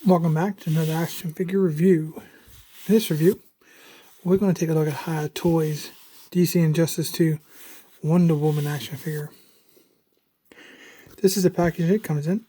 Welcome back to another action figure review. In this review, we're going to take a look at Hiya Toys DC Injustice 2 Wonder Woman action figure. This is the package it comes in.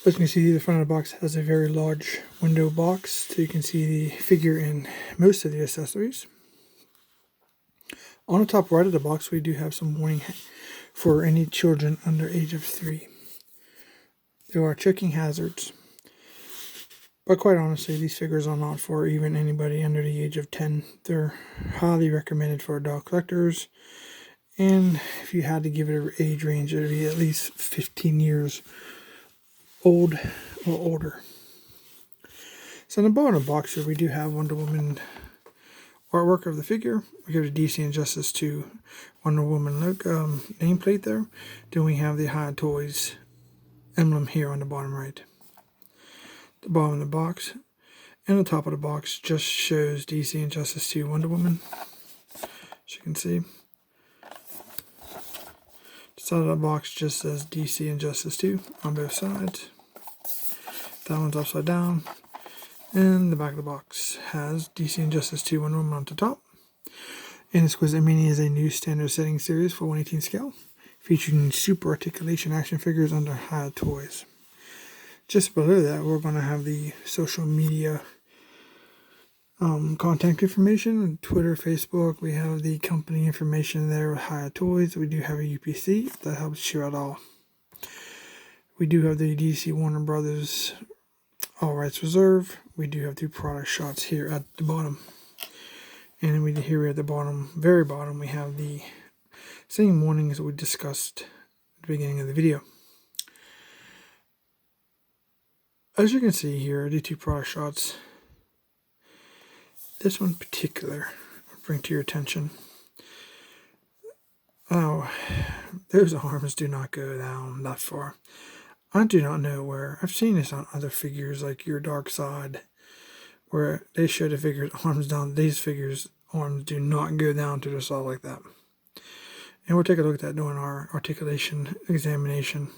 As you can see, the front of the box has a very large window box, so you can see the figure and most of the accessories. On the top right of the box, we do have some warning for any children under age of 3. There are checking hazards. But quite honestly, these figures are not for even anybody under the age of 10. They're highly recommended for adult collectors. And if you had to give it an age range, it would be at least 15 years old or older. So in the bottom of the box here, we do have Wonder Woman artwork of the figure. We have the DC Injustice 2 Wonder Woman look nameplate there. Then we have the Hiya Toys emblem here on the bottom right. The bottom of the box and the top of the box just shows DC Injustice 2 Wonder Woman, as you can see. The side of the box just says DC Injustice 2 on both sides. That one's upside down. And the back of the box has DC Injustice 2 Wonder Woman on the top. And Exquisite Mini is a new standard setting series for 1/18 scale, featuring super articulation action figures under Hiya Toys. Just below that, we're going to have the social media contact information, Twitter, Facebook. We have the company information there with Hiya Toys. We do have a UPC that helps share it all. We do have the DC Warner Brothers All Rights Reserved. We do have 2 product shots here at the bottom. And then here at the bottom, very bottom, we have the same warnings that we discussed at the beginning of the video. As you can see here, the 2 product shots, this one in particular I'll bring to your attention. Oh, those arms do not go down that far. I do not know where. I've seen this on other figures like Your Dark Side, where they show the figure's arms down. These figures' arms do not go down to the side like that. And we'll take a look at that during our articulation examination.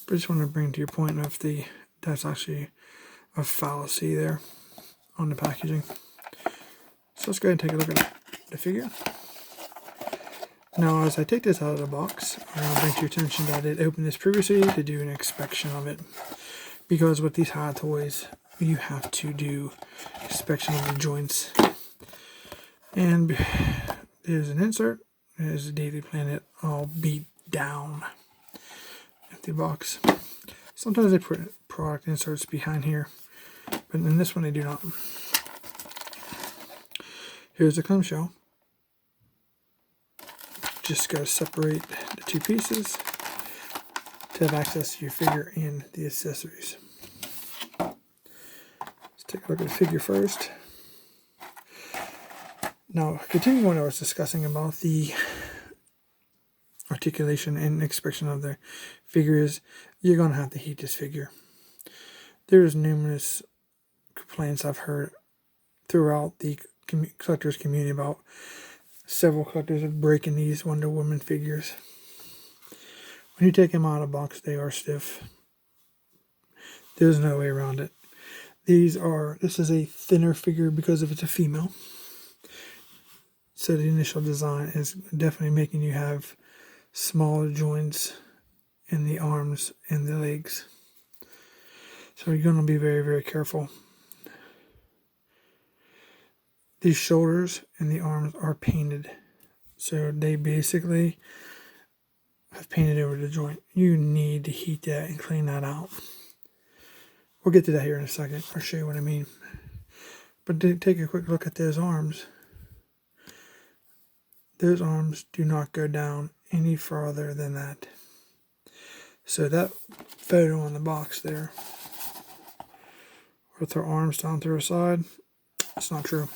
But I just want to bring to your point of that's actually a fallacy there on the packaging. So let's go ahead and take a look at the figure. Now, as I take this out of the box, I'm going to bring to your attention that I did open this previously to do an inspection of it. Because with these Hiya Toys, you have to do inspection of the joints. And there's an insert. There's a Daily Planet all beat down. Empty box. Sometimes they put product inserts behind here, but in this one they do not. Here's the clamshell. Just got to separate the 2 pieces to have access to your figure and the accessories. Let's take a look at the figure first. Now, continuing what I was discussing about the articulation and expression of the figure is, you're going to have to heat this figure. There's numerous complaints I've heard throughout the collectors community about several collectors of breaking these Wonder Woman figures. When you take them out of the box, they are stiff. There's no way around it. This is a thinner figure because if it's a female. So the initial design is definitely making you have smaller joints in the arms and the legs. So you're going to be very, very careful. These shoulders and the arms are painted. So they basically have painted over the joint. You need to heat that and clean that out. We'll get to that here in a second. I'll show you what I mean. But take a quick look at those arms. Those arms do not go down any farther than that. So that photo on the box there, with her arms down to her side, it's not true.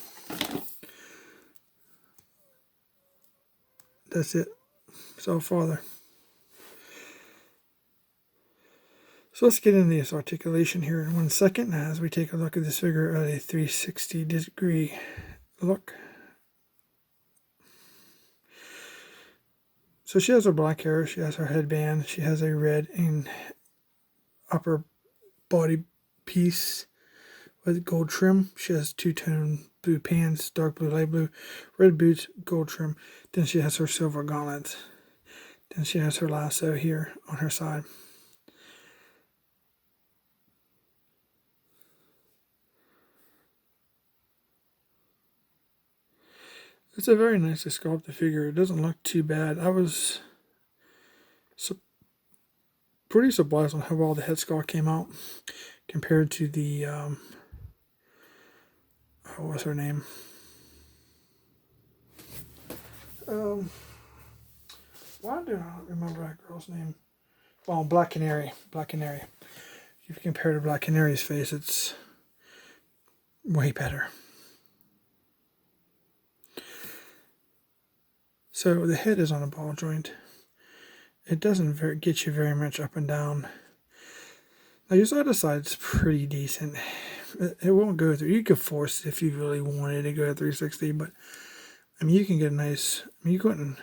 That's it. So farther. So let's get into this articulation here in 1 second as we take a look at this figure at a 360-degree look. So she has her black hair, she has her headband, she has a red and upper body piece with gold trim. She has two-tone blue pants, dark blue, light blue, red boots, gold trim. Then she has her silver gauntlets. Then she has her lasso here on her side. It's a very nicely sculpted figure. It doesn't look too bad. I was pretty surprised on how well the head sculpt came out compared to the, what was her name? Why do I not remember that girl's name? Well, Black Canary. Black Canary. If you compare to Black Canary's face, it's way better. So the head is on a ball joint. It doesn't get you very much up and down. Now your side to side's pretty decent. It won't go through. You could force it if you really wanted to go to 360, but I mean you can get a nice. I mean you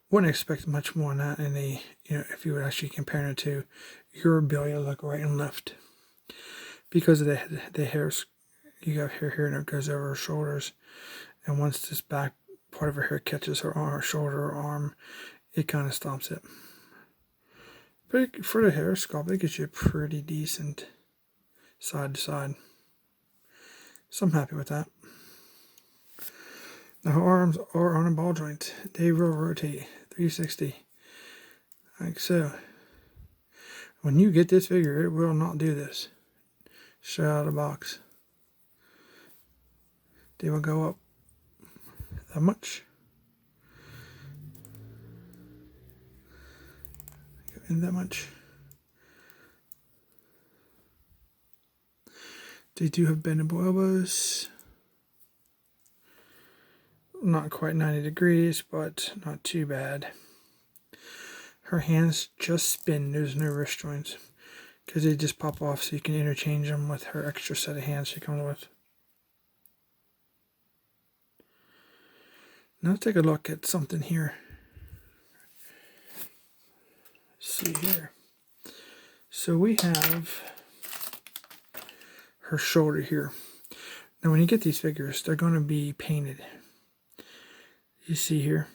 wouldn't expect much more than that in a if you would actually compare it to your ability to look right and left because of the hairs. You got hair here and it goes over her shoulders, and once this back part of her hair catches her arm, her shoulder or arm, it kind of stops it. But for the hair sculpt, it gets you pretty decent side to side. So I'm happy with that. Now her arms are on a ball joint. They will rotate 360. Like so. When you get this figure, it will not do this. Straight out of the box. They will go up that much. And that much. They do have bendable elbows. Not quite 90 degrees, but not too bad. Her hands just spin. There's no wrist joints because they just pop off so you can interchange them with her extra set of hands she comes with. Now let's take a look at something here. Let's see here. So we have her shoulder here. Now when you get these figures, they're going to be painted. You see here.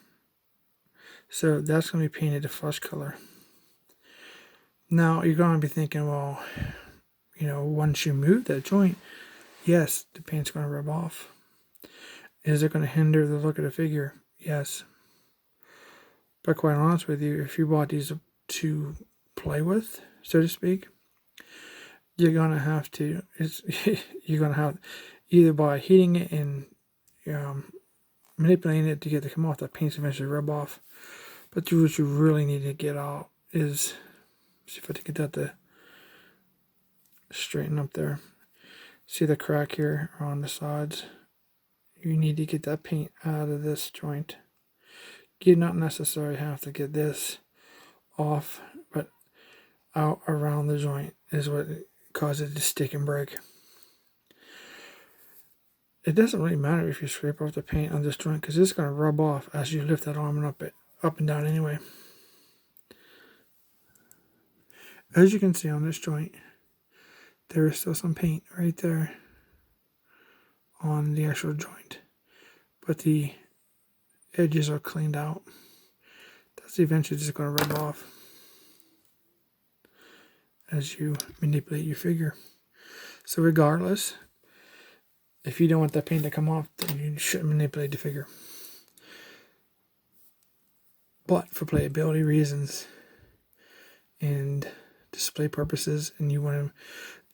So that's going to be painted a flesh color. Now you're going to be thinking, well, once you move that joint, yes, the paint's going to rub off. Is it going to hinder the look of the figure? Yes. But quite honest with you, if you bought these to play with, so to speak, you're going to have to, you're going to have either by heating it and manipulating it to get it to come off, the paint's eventually rub off. But what you really need to get out is, see if I can get that to straighten up there. See the crack here on the sides? You need to get that paint out of this joint. You not necessarily have to get this off, but out around the joint is what causes it to stick and break. It doesn't really matter if you scrape off the paint on this joint because it's going to rub off as you lift that arm up and down anyway. As you can see on this joint, there is still some paint right there on the actual joint, but the edges are cleaned out. That's eventually just going to rub off as you manipulate your figure. So regardless, if you don't want that paint to come off, then you shouldn't manipulate the figure. But for playability reasons and display purposes, and you want to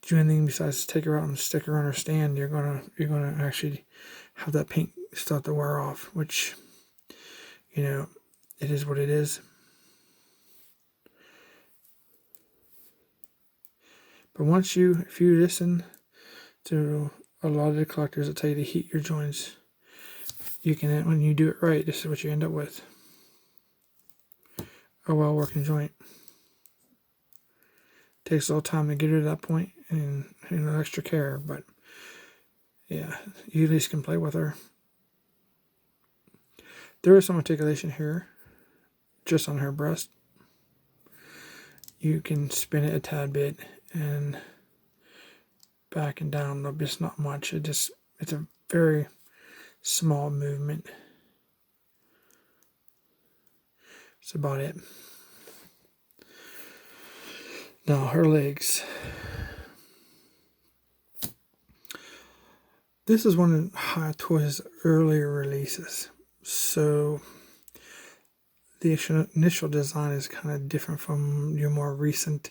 do anything besides take her out and stick her on her stand, you're gonna actually have that paint start to wear off, which it is what it is. But if you listen to a lot of the collectors that tell you to heat your joints, when you do it right, this is what you end up with. A well-working joint. Takes a little time to get her to that point and extra care, but yeah, you at least can play with her. There is some articulation here, just on her breast. You can spin it a tad bit and back and down, but just not much. It's a very small movement. That's about it. Now her legs. This is one of Hiya Toys' earlier releases, so the initial design is kind of different from your more recent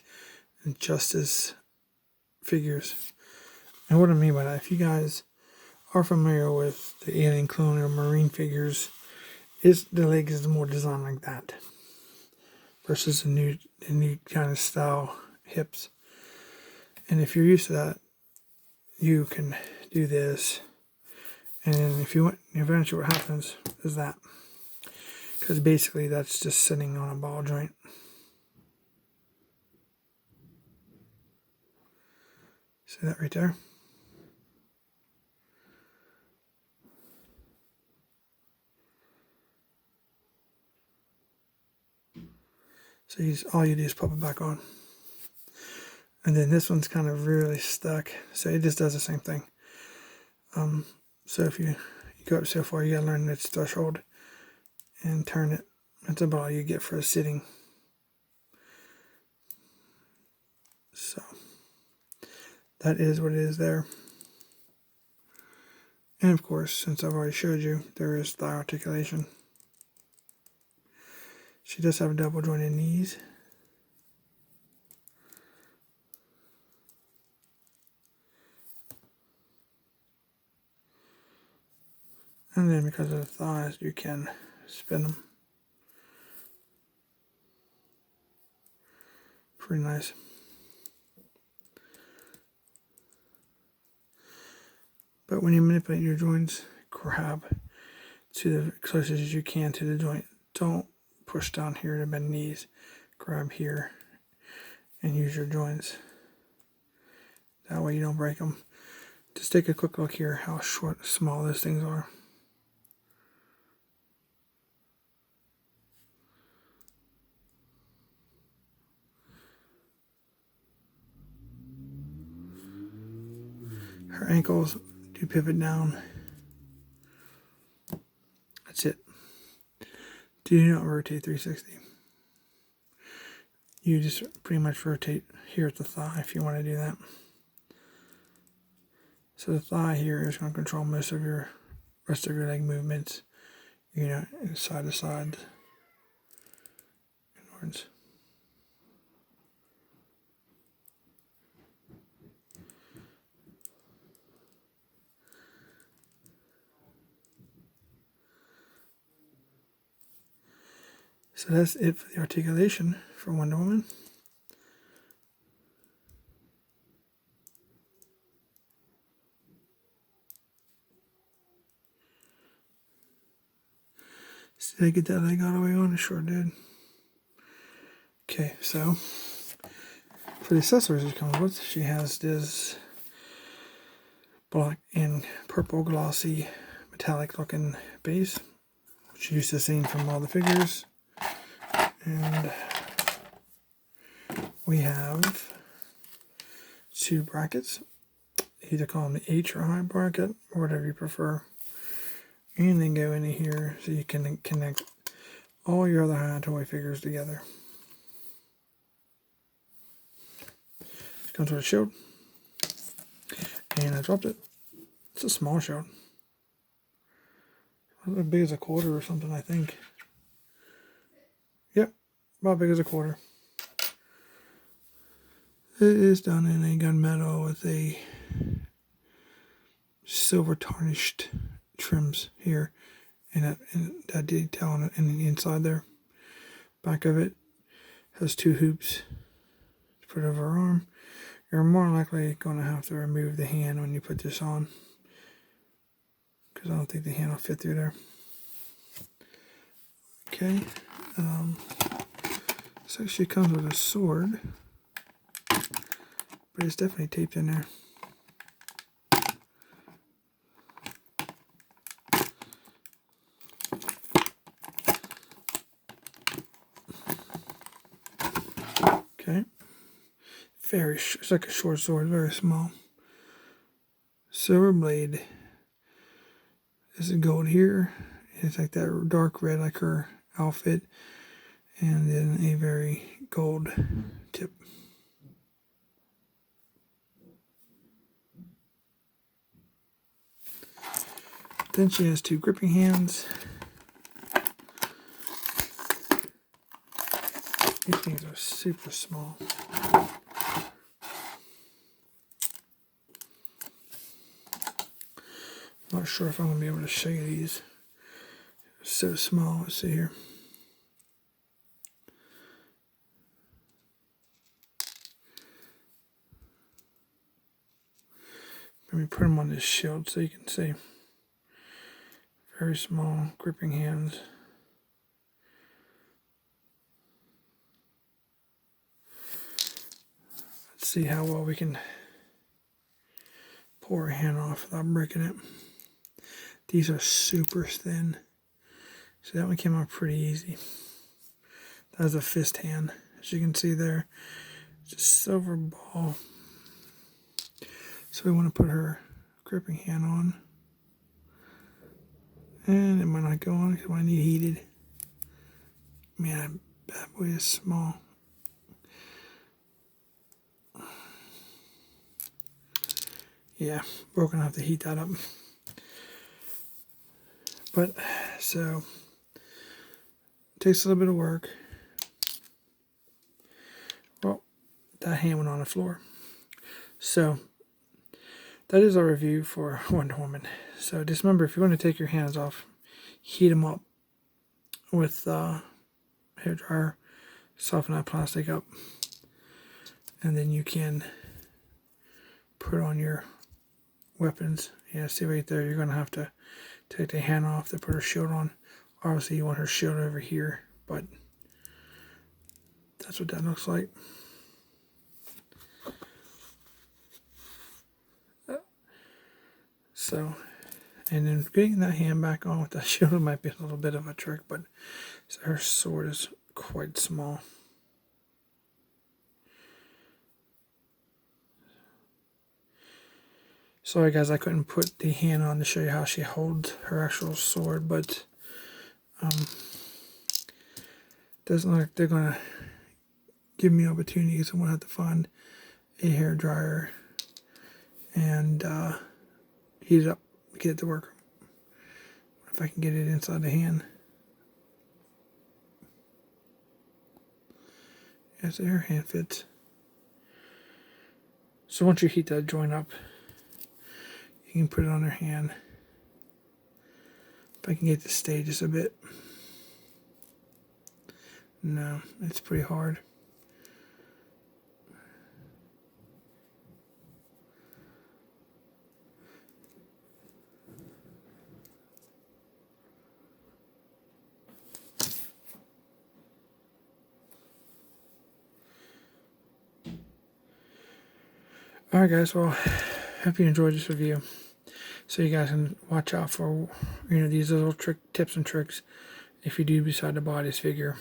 Justice figures. And what I mean by that, if you guys are familiar with the Alien Clone or Marine figures, the legs is more designed like that versus the new kind of style hips. And if you're used to that, you can do this. And if you want, eventually what happens is that, because basically that's just sitting on a ball joint. See that right there? So all you do is pop it back on. And then this one's kind of really stuck, so it just does the same thing. So if you go up so far, you gotta learn its threshold and turn it. That's about all you get for a sitting. So that is what it is there. And of course, since I've already showed you, there is thigh articulation. She does have double jointed knees. And then because of the thighs, you can spin them. Pretty nice. But when you manipulate your joints, grab to the closest as you can to the joint. Don't push down here to bend knees. Grab here and use your joints. That way you don't break them. Just take a quick look here how small those things are. Her ankles do pivot down. That's it. Do not rotate 360. You just pretty much rotate here at the thigh if you want to do that. So the thigh here is going to control most of your rest of your leg movements, side to side, inwards. So that's it for the articulation for Wonder Woman. Did I get that leg all the way on? I sure did. Okay, so for the accessories it comes with, she has this black and purple glossy metallic looking base, which you used to see from all the figures. And we have two brackets. Either call them the H or I bracket, or whatever you prefer. And then go into here so you can connect all your other Hiya toy figures together. It comes with a shield. And I dropped it. It's a small shield. As big as a quarter or something, I think. Yep, about big as a quarter. It is done in a gunmetal with a silver tarnished trims here, and that detail on the inside there. Back of it has two hoops to put over her arm. You're more likely going to have to remove the hand when you put this on, because I don't think the hand will fit through there. Okay, so she comes with a sword, but it's definitely taped in there. Okay, it's like a short sword, very small. silver blade. This is gold here. It's like that dark red, like her outfit, and then a very gold tip. Then she has two gripping hands. These things are super small. Not sure if I'm going to be able to show you these. They're so small. Let's see here. Let me put them on this shield so you can see. Very small gripping hands. Let's see how well we can pull her hand off without breaking it. These are super thin. So that one came out pretty easy. That was a fist hand. As you can see there, just silver ball. So we want to put her gripping hand on. And it might not go on because I need heated. Man, that bad boy is small. Yeah, we're going to have to heat that up. But, so, it takes a little bit of work. Well, that hand went on the floor. So, that is our review for Wonder Woman. So, just remember, if you want to take your hands off, heat them up with hair dryer, soften that plastic up, and then you can put on your weapons. Yeah, see right there, you're going to have to take the hand off to put her shield on. Obviously, you want her shield over here, but that's what that looks like. So, and then getting that hand back on with that shield might be a little bit of a trick, but her sword is quite small. Sorry guys, I couldn't put the hand on to show you how she holds her actual sword, but doesn't look like they're going to give me opportunities. I'm going to have to find a hair dryer and heat it up, get it to work. If I can get it inside the hand. Yes, her hand fits. So once you heat that joint up, you can put it on her hand. If I can get this stay just a bit. No, it's pretty hard. Alright guys, well, hope you enjoyed this review. So you guys can watch out for, these little tips and tricks if you do decide to buy this figure.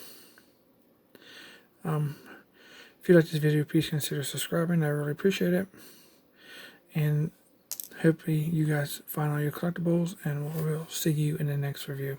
If you like this video, please consider subscribing. I really appreciate it. And hopefully you guys find all your collectibles, and we'll see you in the next review.